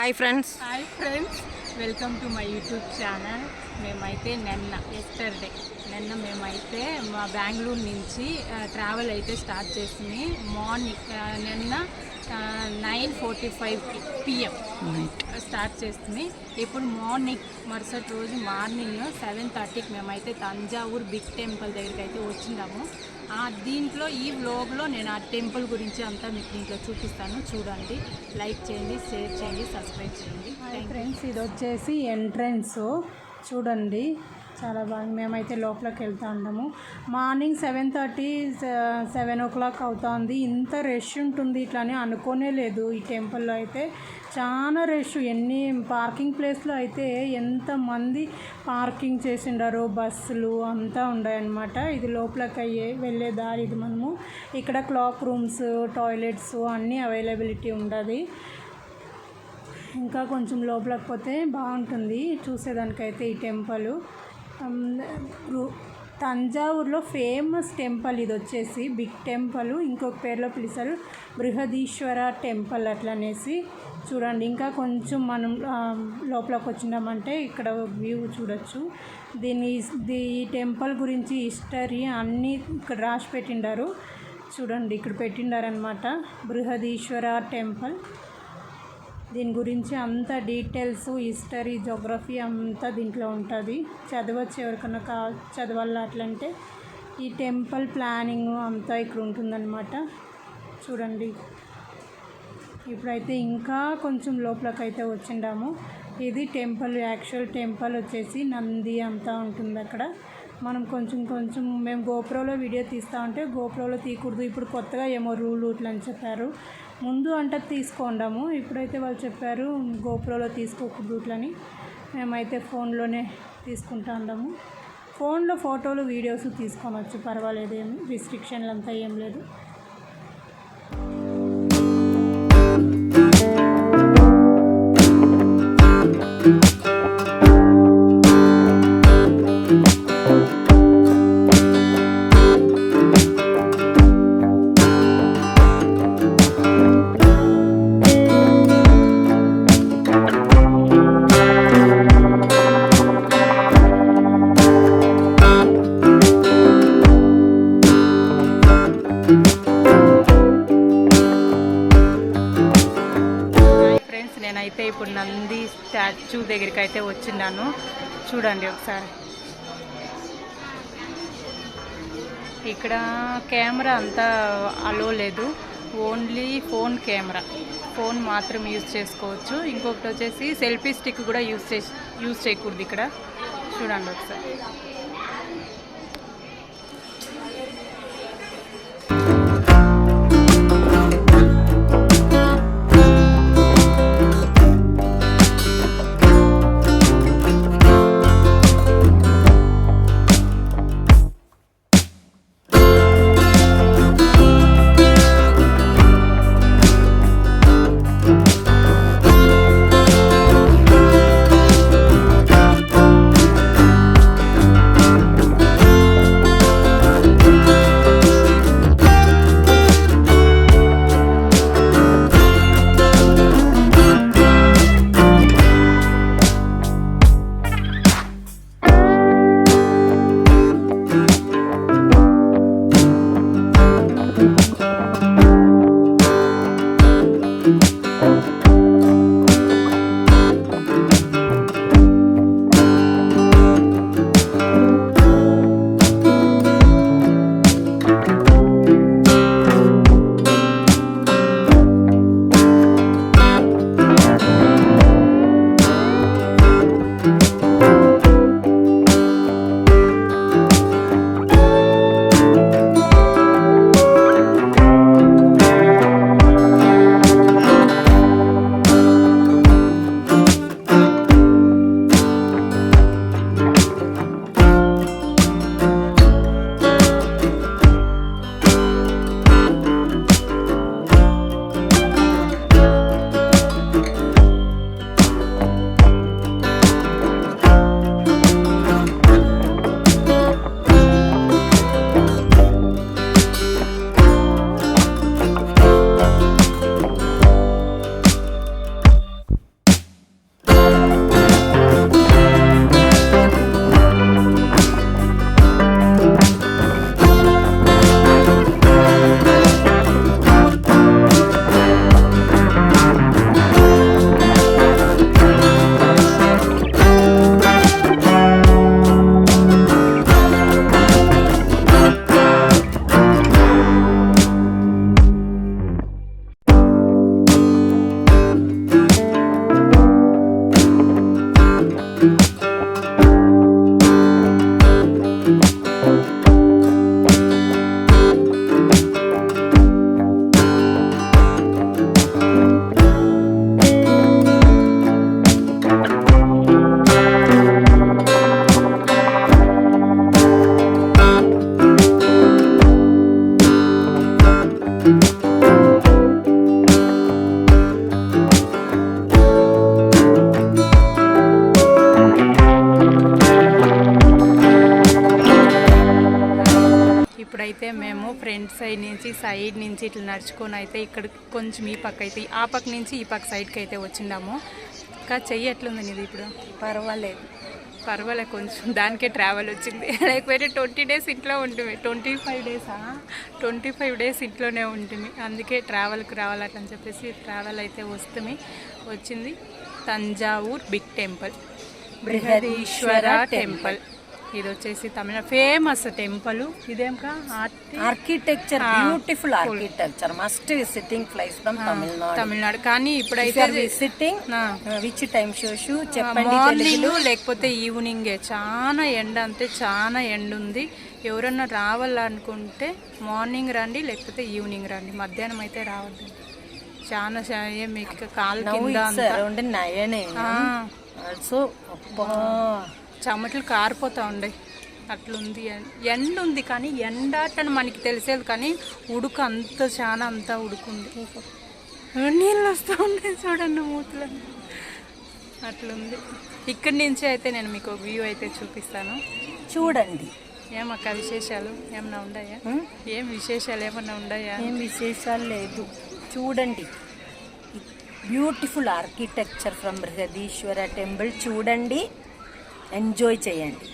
Hi friends welcome to my YouTube channel. మేమైతే నిన్న మేమైతే మా బెంగళూరు నుంచి ట్రావెల్ అయితే స్టార్ట్ చేసింది. మార్నింగ్ నిన్న 9:45 PM స్టార్ట్ చేస్తుంది. ఇప్పుడు మార్నింగ్ మరుసటి రోజు మార్నింగ్ 7:30కి మేమైతే తంజావూరు బిగ్ టెంపుల్ దగ్గరికి అయితే వచ్చినాము. దీంట్లో ఈ వ్లాగ్లో నేను ఆ టెంపుల్ గురించి అంతా మీకు దీంట్లో చూపిస్తాను. చూడండి, లైక్ చేయండి, షేర్ చేయండి, సబ్స్క్రైబ్ చేయండి. ఫ్రెండ్స్, ఇది వచ్చేసి ఎంట్రన్స్ చూడండి, చాలా బాగా. మేమైతే లోపలికి వెళ్తూ ఉన్నాము. మార్నింగ్ 7:30 7 o'clock అవుతుంది. ఇంత రష్ ఉంటుంది ఇట్లానే అనుకోనే లేదు. ఈ టెంపుల్లో అయితే చాలా రష్. ఎన్ని పార్కింగ్ ప్లేస్లో అయితే ఎంతమంది పార్కింగ్ చేసిండారో, బస్సులు అంతా ఉన్నాయన్నమాట. ఇది లోపలికి వెళ్ళే దారి. ఇది మనము ఇక్కడ క్లాక్ రూమ్స్, టాయిలెట్స్ అన్నీ అవైలబిలిటీ ఉండదు. ఇంకా కొంచెం లోపలికి పోతే బాగుంటుంది చూసేదానికైతే ఈ టెంపుల్. తంజావూరులో ఫేమస్ టెంపుల్ ఇది వచ్చేసి బిగ్ టెంపుల్. ఇంకొక పేరులో పిలుస్తారు బృహదీశ్వర టెంపుల్ అట్లనేసి. చూడండి, ఇంకా కొంచెం మనం లోపలికి వచ్చినామంటే ఇక్కడ వ్యూ చూడొచ్చు. ఈ టెంపుల్ గురించి హిస్టరీ అన్నీ ఇక్కడ రాసి పెట్టిండారు. చూడండి, ఇక్కడ పెట్టిండారనమాట బృహదీశ్వర టెంపుల్. దీని గురించి అంత డీటెయిల్స్, హిస్టరీ, జోగ్రఫీ అంతా దీంట్లో ఉంటుంది. చదవచ్చు, ఎవరికన్నా చదవాల అట్లంటే. ఈ టెంపుల్ ప్లానింగ్ అంతా ఇక్కడ ఉంటుందన్నమాట. చూడండి, ఇప్పుడైతే ఇంకా కొంచెం లోపలికి అయితే వచ్చిండాము. ఇది టెంపుల్, యాక్చువల్ టెంపుల్ వచ్చేసి నంది అంతా ఉంటుంది అక్కడ. మనం కొంచెం మేము గోప్రోలో వీడియో తీస్తూ ఉంటే గోప్రోలో తీయకూడదు, ఇప్పుడు కొత్తగా ఏమో రూల్ ఇట్లా అని చెప్పారు. ముందు అంటే తీసుకుండాము, ఇప్పుడైతే వాళ్ళు చెప్పారు గోప్రోలో తీసుకోకూడదు ఇట్లని. మేమైతే ఫోన్లోనే తీసుకుంటా ఉన్నాము. ఫోన్లో ఫోటోలు, వీడియోస్ తీసుకోవచ్చు, పర్వాలేదు, ఏమి రిస్ట్రిక్షన్లు అంతా ఏం లేదు. నేనైతే ఇప్పుడు నంది స్టాచ్యూ దగ్గరికి అయితే వచ్చిన్నాను. చూడండి ఒకసారి. ఇక్కడ కెమెరా అంతా అలో లేదు, ఓన్లీ ఫోన్ కెమెరా, ఫోన్ మాత్రం యూజ్ చేసుకోవచ్చు. ఇంకొకటి వచ్చేసి సెల్ఫీ స్టిక్ కూడా యూజ్ చేయకూడదు ఇక్కడ. చూడండి ఒకసారి. ఫ్రంట్ సైడ్ నుంచి ఇట్లా నడుచుకొని అయితే ఇక్కడ కొంచెం ఈ పక్క అయితే ఆ పక్క నుంచి ఈ పక్క సైడ్కి అయితే వచ్చిండాము. ఇంకా చెయ్యి ఎట్లుంది ఇది ఇప్పుడు? పర్వాలేదు కొంచెం దానికే ట్రావెల్ వచ్చింది. లేకపోతే 20 days ఇంట్లో ఉంటుంది. 25 days ఇంట్లోనే ఉంటుంది. అందుకే ట్రావెల్కి రావాలని చెప్పేసి ట్రావెల్ అయితే వచ్చింది. Thanjavur big temple, Brihadeeswara temple. ఇది వచ్చేసి తమిళనాడు ఫేమస్ టెంపుల్. ఇదేం architecture, beautiful architecture, must visiting place from Tamil Nadu. కానీ ఇప్పుడైతే విజిటింగ్ విచ్ టైం షోషు చెప్పండి. మార్నింగ్ లేకపోతే ఈవినింగే. చాలా ఎండ, అంతే చాలా ఎండ ఉంది. ఎవరన్నా రావాలనుకుంటే మార్నింగ్ రండి, లేకపోతే ఈవినింగ్ రండి. మధ్యాహ్నం అయితే రావద్దు. చాలా మీకు కాలు చెమటలు కారిపోతూ ఉండే అట్లుంది. ఎండ ఉంది కానీ ఎండాటని మనకి తెలిసేది, కానీ ఉడుకు అంతా ఉడుకుంది. నీళ్ళు వస్తూ ఉంటాయి చూడండి మూతలు. అట్లుంది. ఇక్కడి నుంచి అయితే నేను మీకు ఒక వ్యూ అయితే చూపిస్తాను, చూడండి. ఏమక్క విశేషాలు ఏమన్నా ఉన్నాయా? ఏం విశేషాలు ఏమన్నా ఉన్నాయా? ఏం విశేషాలు లేదు, చూడండి. Beautiful architecture from Brihadeeswara temple. చూడండి, ఎంజాయ్ చేయండి.